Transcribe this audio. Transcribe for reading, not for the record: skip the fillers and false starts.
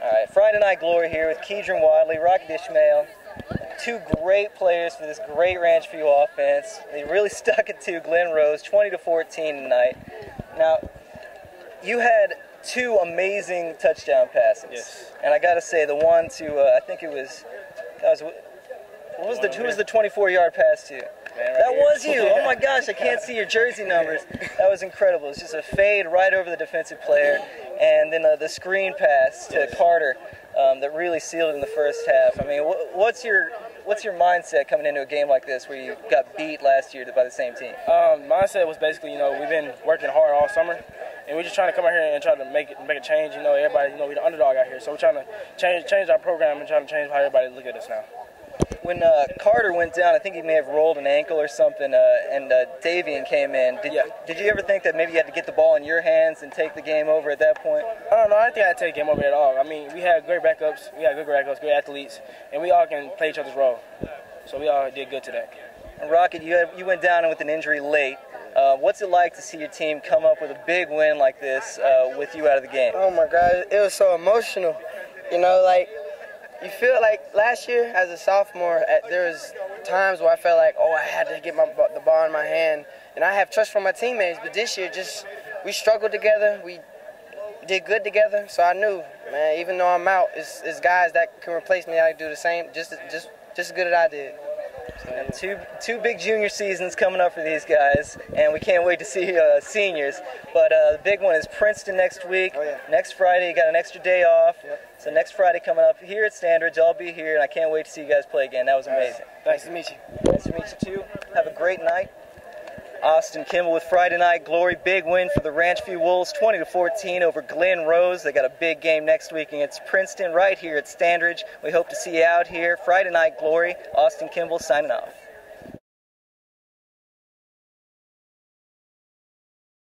All right, Friday Night Glory here with Keedron Wadley, Rocket Ishmael. Two great players for this great Ranch View offense. They really stuck it to Glen Rose, 20-14 tonight. Now, you had two amazing touchdown passes. Yes. And I got to say, the one to, I think it was, who was the 24-yard pass to? That was you. Oh my gosh, I can't see your jersey numbers. That was incredible. It's just a fade right over the defensive player, and then the screen pass to Carter that really sealed it in the first half. I mean, what's your mindset coming into a game like this where you got beat last year by the same team? Mindset was basically, we've been working hard all summer, and we're just trying to come out here and try to make a change. Everybody, we're the underdog out here, so we're trying to change our program and trying to change how everybody look at us now. When Carter went down, I think he may have rolled an ankle or something, and Davian came in. Did you ever think that maybe you had to get the ball in your hands and take the game over at that point? I don't know. I didn't think I had to take the game over at all. I mean, we had great backups. We had good backups, great athletes, and we all can play each other's role. So we all did good today. And Rocket, you went down with an injury late. What's it like to see your team come up with a big win like this with you out of the game? Oh, my God. It was so emotional. You feel like last year as a sophomore, there was times where I felt like, I had to get the ball in my hand. And I have trust from my teammates. But this year, we struggled together. We did good together. So I knew, man, even though I'm out, it's guys that can replace me that can do the same, just as good as I did. So, two big junior seasons coming up for these guys, and we can't wait to see seniors. But the big one is Princeton next week. Oh, yeah. Next Friday, you got an extra day off. Yep. So next Friday coming up here at Standridge, I'll be here, and I can't wait to see you guys play again. That was amazing. Nice to meet you. Nice to meet you, too. Have a great night. Austin Kimball with Friday Night Glory. Big win for the Ranch View Wolves, 20-14 over Glen Rose. They got a big game next week against Princeton right here at Standridge. We hope to see you out here. Friday Night Glory. Austin Kimball signing off.